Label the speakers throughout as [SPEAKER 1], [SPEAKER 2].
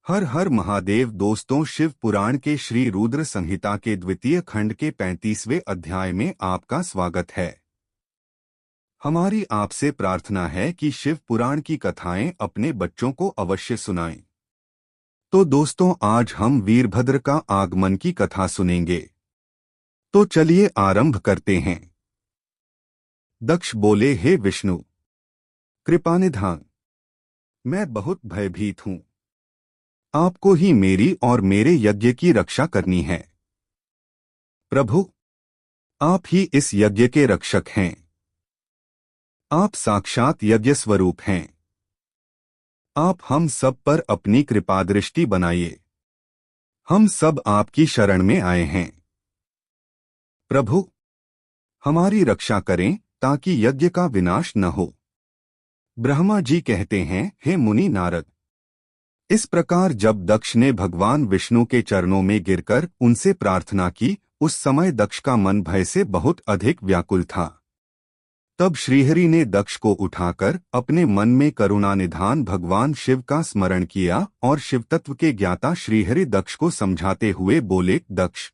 [SPEAKER 1] हर हर महादेव। दोस्तों, शिव पुराण के श्री रुद्र संहिता के द्वितीय खंड के 35वें अध्याय में आपका स्वागत है। हमारी आपसे प्रार्थना है कि शिव पुराण की कथाएं अपने बच्चों को अवश्य सुनाएं। तो दोस्तों, आज हम वीरभद्र का आगमन की कथा सुनेंगे। तो चलिए आरंभ करते हैं। दक्ष बोले, हे विष्णु, कृपानिधान, मैं बहुत भयभीत हूँ। आपको ही मेरी और मेरे यज्ञ की रक्षा करनी है। प्रभु, आप ही इस यज्ञ के रक्षक हैं। आप साक्षात यज्ञ स्वरूप हैं। आप हम सब पर अपनी कृपा दृष्टि बनाइए। हम सब आपकी शरण में आए हैं। प्रभु, हमारी रक्षा करें ताकि यज्ञ का विनाश न हो। ब्रह्मा जी कहते हैं, हे मुनि नारद। इस प्रकार जब दक्ष ने भगवान विष्णु के चरणों में गिरकर उनसे प्रार्थना की, उस समय दक्ष का मन भय से बहुत अधिक व्याकुल था। तब श्रीहरि ने दक्ष को उठाकर अपने मन में करुणानिधान भगवान शिव का स्मरण किया और शिवतत्व के ज्ञाता श्रीहरि दक्ष को समझाते हुए बोले, दक्ष,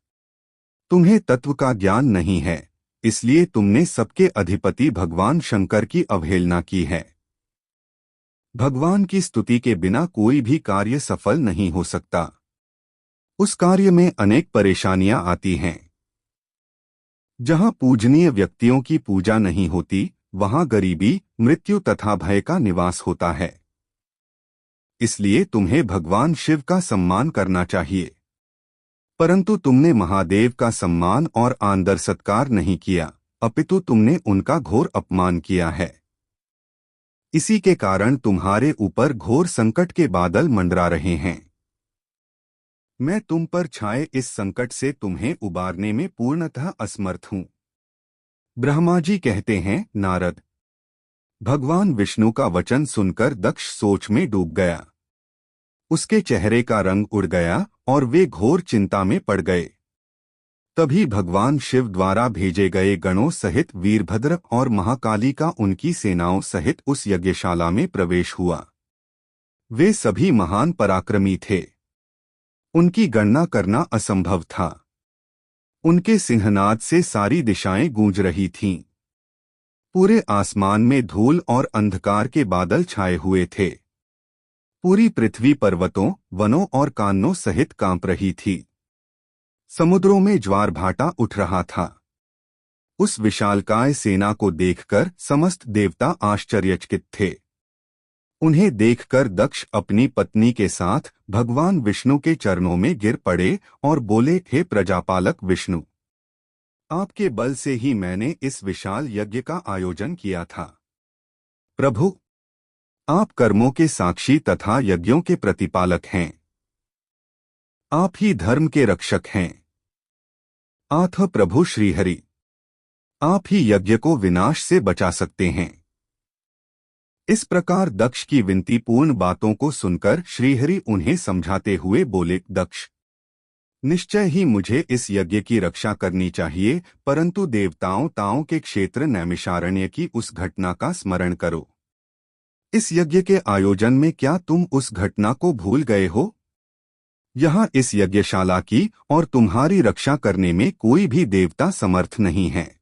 [SPEAKER 1] तुम्हें तत्व का ज्ञान नहीं है, इसलिए तुमने सबके अधिपति भगवान शंकर की अवहेलना की है। भगवान की स्तुति के बिना कोई भी कार्य सफल नहीं हो सकता। उस कार्य में अनेक परेशानियां आती हैं। जहां पूजनीय व्यक्तियों की पूजा नहीं होती, वहां गरीबी, मृत्यु तथा भय का निवास होता है। इसलिए तुम्हें भगवान शिव का सम्मान करना चाहिए। परंतु तुमने महादेव का सम्मान और आदर सत्कार नहीं किया, अपितु तुमने उनका घोर अपमान किया है। इसी के कारण तुम्हारे ऊपर घोर संकट के बादल मंडरा रहे हैं। मैं तुम पर छाए इस संकट से तुम्हें उबारने में पूर्णतः असमर्थ हूँ। ब्रह्मा जी कहते हैं, नारद, भगवान विष्णु का वचन सुनकर दक्ष सोच में डूब गया। उसके चेहरे का रंग उड़ गया और वे घोर चिंता में पड़ गए। तभी भगवान शिव द्वारा भेजे गए गणों सहित वीरभद्र और महाकाली का उनकी सेनाओं सहित उस यज्ञशाला में प्रवेश हुआ। वे सभी महान पराक्रमी थे। उनकी गणना करना असंभव था। उनके सिंहनाद से सारी दिशाएं गूंज रही थीं। पूरे आसमान में धूल और अंधकार के बादल छाए हुए थे। पूरी पृथ्वी पर्वतों, वनों और काननों सहित कांप रही थी। समुद्रों में ज्वार भाटा उठ रहा था। उस विशालकाय सेना को देखकर समस्त देवता आश्चर्यचकित थे। उन्हें देखकर दक्ष अपनी पत्नी के साथ भगवान विष्णु के चरणों में गिर पड़े और बोले, हे प्रजापालक विष्णु, आपके बल से ही मैंने इस विशाल यज्ञ का आयोजन किया था। प्रभु, आप कर्मों के साक्षी तथा यज्ञों के प्रतिपालक हैं। आप ही धर्म के रक्षक हैं। आथ प्रभु श्रीहरि, आप ही यज्ञ को विनाश से बचा सकते हैं। इस प्रकार दक्ष की विनतीपूर्ण बातों को सुनकर श्रीहरि उन्हें समझाते हुए बोले, दक्ष, निश्चय ही मुझे इस यज्ञ की रक्षा करनी चाहिए, परंतु देवताओं के क्षेत्र नैमिषारण्य की उस घटना का स्मरण करो। इस यज्ञ के आयोजन में क्या तुम उस घटना को भूल गए हो? यहाँ इस यज्ञशाला की और तुम्हारी रक्षा करने में कोई भी देवता समर्थ नहीं है।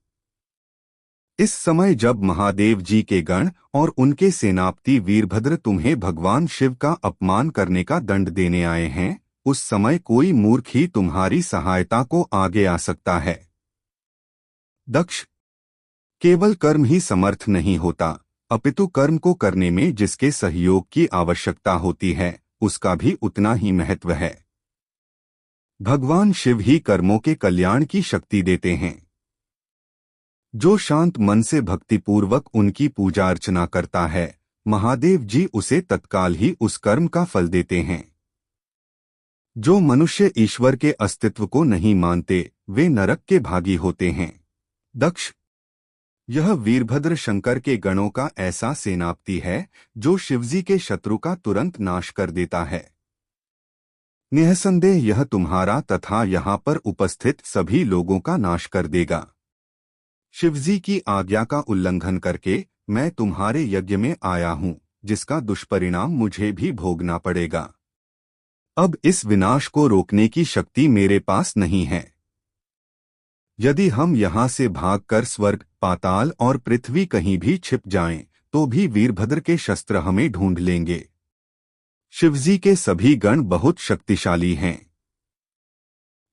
[SPEAKER 1] इस समय जब महादेव जी के गण और उनके सेनापति वीरभद्र तुम्हें भगवान शिव का अपमान करने का दंड देने आए हैं, उस समय कोई मूर्ख ही तुम्हारी सहायता को आगे आ सकता है। दक्ष, केवल कर्म ही समर्थ नहीं होता, अपितु कर्म को करने में जिसके सहयोग की आवश्यकता होती है, उसका भी उतना ही महत्व है। भगवान शिव ही कर्मों के कल्याण की शक्ति देते हैं। जो शांत मन से भक्तिपूर्वक उनकी पूजा अर्चना करता है, महादेव जी उसे तत्काल ही उस कर्म का फल देते हैं। जो मनुष्य ईश्वर के अस्तित्व को नहीं मानते, वे नरक के भागी होते हैं। दक्ष, यह वीरभद्र शंकर के गणों का ऐसा सेनापति है जो शिवजी के शत्रु का तुरंत नाश कर देता है। निःसंदेह यह तुम्हारा तथा यहाँ पर उपस्थित सभी लोगों का नाश कर देगा। शिवजी की आज्ञा का उल्लंघन करके मैं तुम्हारे यज्ञ में आया हूँ, जिसका दुष्परिणाम मुझे भी भोगना पड़ेगा। अब इस विनाश को रोकने की शक्ति मेरे पास नहीं है। यदि हम यहाँ से भागकर स्वर्ग, पाताल और पृथ्वी कहीं भी छिप जाएं, तो भी वीरभद्र के शस्त्र हमें ढूंढ लेंगे। शिवजी के सभी गण बहुत शक्तिशाली हैं।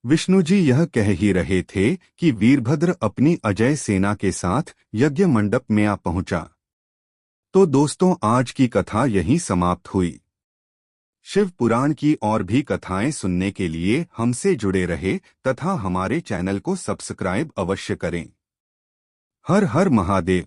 [SPEAKER 1] विष्णुजी यह कह ही रहे थे कि वीरभद्र अपनी अजय सेना के साथ यज्ञ मंडप में आ पहुंचा। तो दोस्तों, आज की कथा यहीं समाप्त हुई। शिव पुराण की और भी कथाएं सुनने के लिए हमसे जुड़े रहे तथा हमारे चैनल को सब्सक्राइब अवश्य करें। हर हर महादेव।